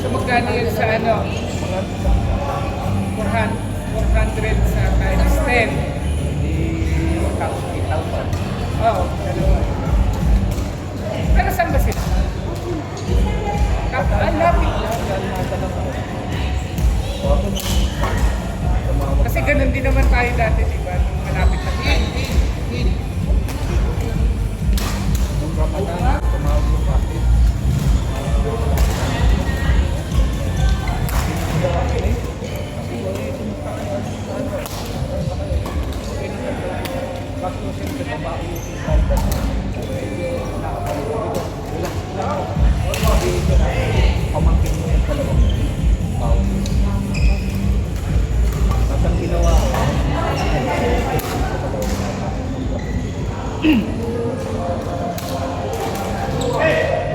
So magkano yun sa ano? 400 sa times 10. Oo, dalawa. Pero saan ba sila? Ang lapit lang. Kasi ganun din naman tayo dati, di ba? Nung malapit na tayo. Nung Ramadan, tumawag yung kapit. Kaso siyempre babae yung kalda. Pamangkin mo yung dalawang tao. At ang ginawa ko,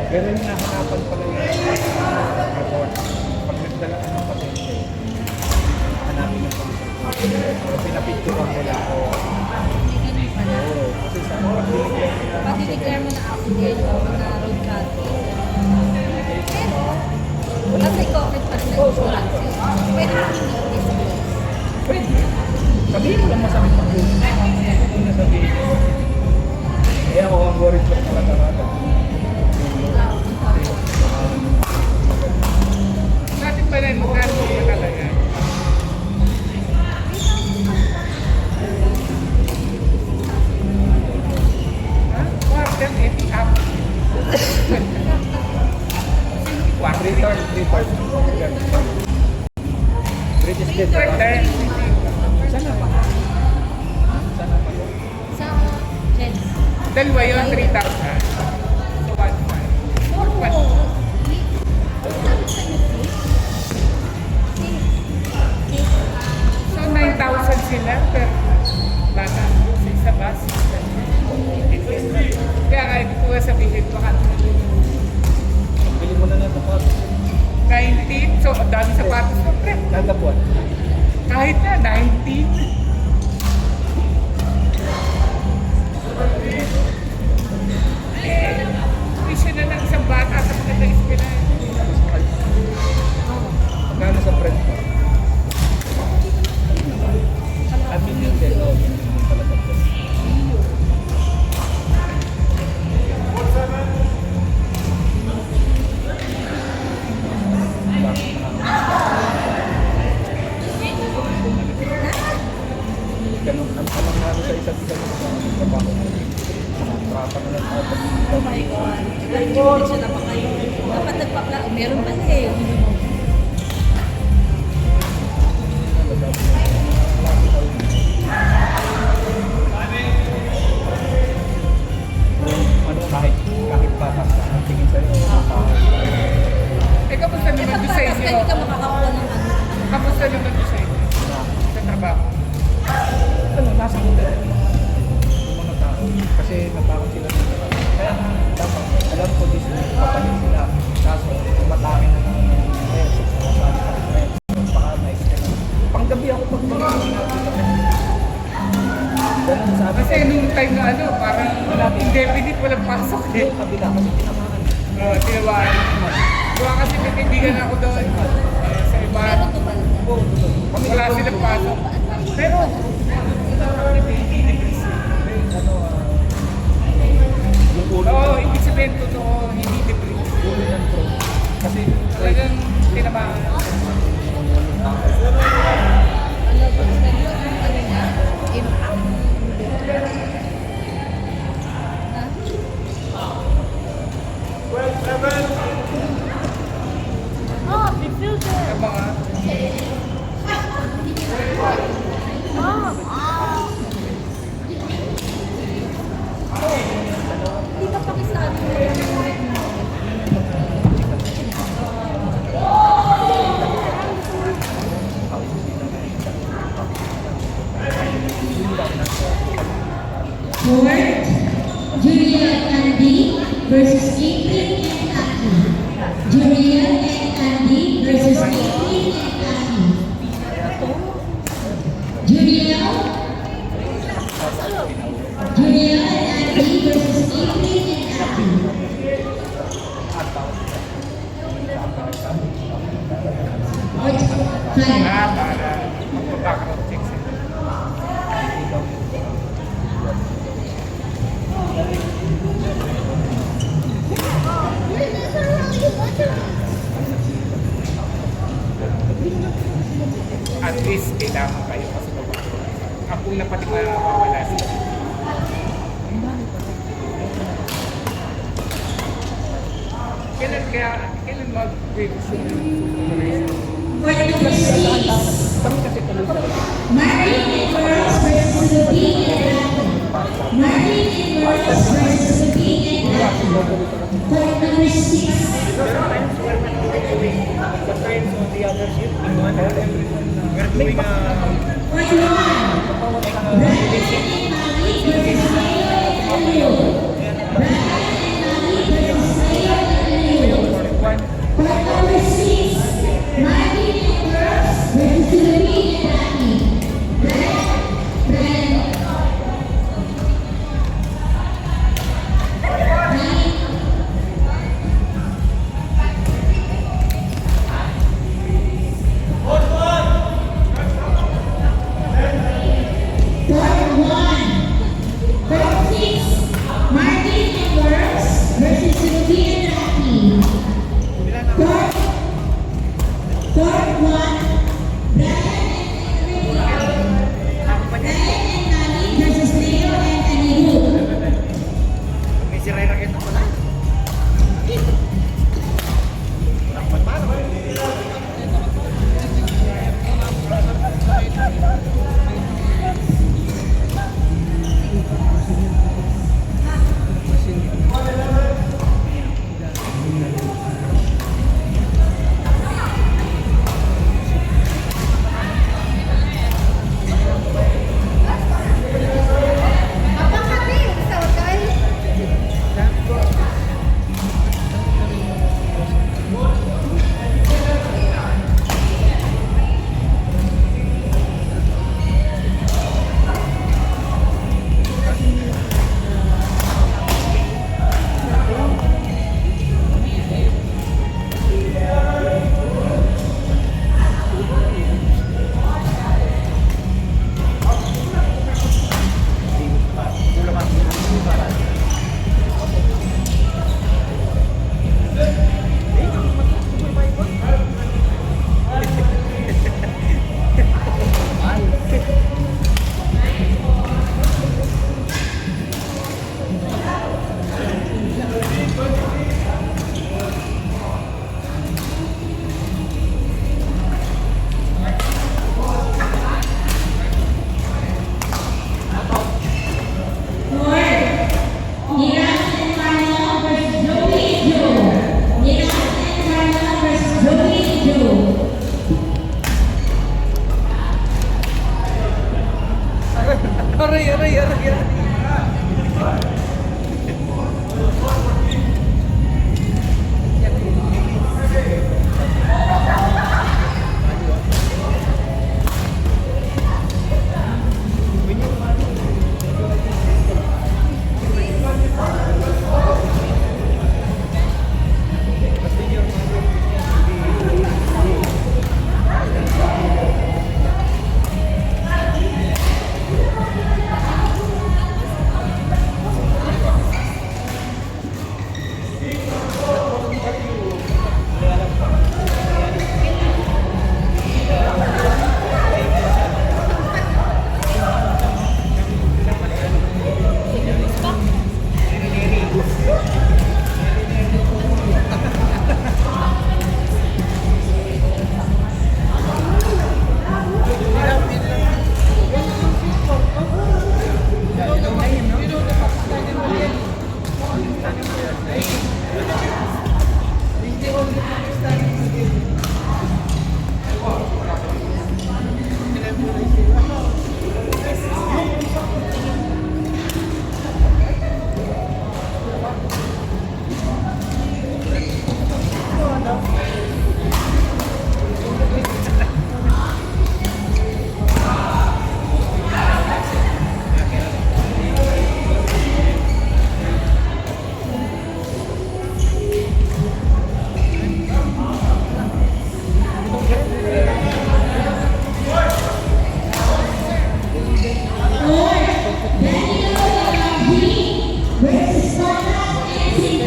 pero yung nahanapan pala yung report. Pag nagdala ka ng patente, hanapin ng patente. Pero pinapicturean ko lang ako. Oo, kasi sa pag-declare mo na accident o na road traffic. Pero, kasi covered pa sila insurance. Pwede mo i-disclose. pwede. Sabihin mo lang masakit ang puso. Hindi na sabihin. Eh ako ang worried ko talaga. Natin pa rin, magkano yung nakalaga? Ha? Quarter, up. Return. British dead. Quarter. Sana pa. Sa Jets. Dalawa yun, 3,000. So, 1,500. So, 9,000 sila per bata sa bus. Kaya nga, hindi ko nga sabihin, baka Bili mo na ng sapatos. 19. So, ang dami sapatos mo, pre. Kada buwan. Kahit na, 19. Tuition na ng isang bata sa mga na-eskwela. Magkano sa friend mo? Amin yun din. Talaga po. Ganun ang tanong namin sa isa't isa ng trabaho mo. Trapa na lang ako. Oh my God. Nag-connection na pa kayo. Dapat nagpapla. Meron pa eh. Ano kahit batas na ang tingin sa'yo. Eh, kamusta Eh, naman doon sa pagpatas ka, inyo? hindi ka makakakuha ng ano. Kamusta naman doon sa inyo? Sa trabaho? Ano, nasa hotel. Yung mga tao. Kasi natakot sila ng kaya dapat, alam ko din papanin sila. Kaso, tumatake na ng reso. Sabi ka ng reso. Baka na-extend. Panggabi ako pag mga ganun sabi. Kasi nung time na ano, parang indefinite, walang pasok eh. Yung kabila kasi tinamaan. Tinawaan. Diba kasi may kaibigan ako doon sa iba. Pero tupal ka. Wala silang pasok. Pero, Yung ulo oo, ibig sabihin totoo, hindi debris. ulo ng drone. Kasi Talagang tinamaan. Ano, pag ganyan, ano niya, impact. Ha? Oh, the filter. Yung mga, Hindi ka Pakistani. Fourth, Julia and Andy versus Caitlin and Aki. Julia and Andy versus Caitlin and Aki. Julia and Andy versus Caitlin and Aki. Para magpa-background check sila. At least kailangan kayo kasi ako na pati mawawala sila. Kailan mag-revision yung supervision? For number 6, Kami kasi tuloy sa Martin Nicholas versus Lupin and Latin. Martin Nicholas versus Lupin and Latin. For number 6, the friends on the other ship in one we're doing for 1, Brian and Mali versus Mayor and Leo. Brian and Mali versus Mayor and Leo. For number 6, Martin Nicholas versus Lupin and Latin. Brian.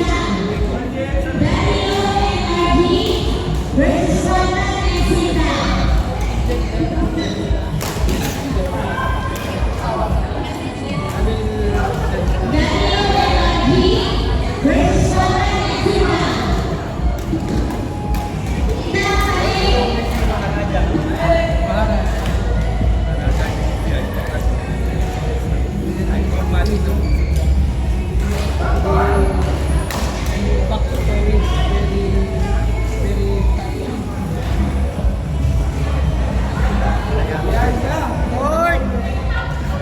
Wala na.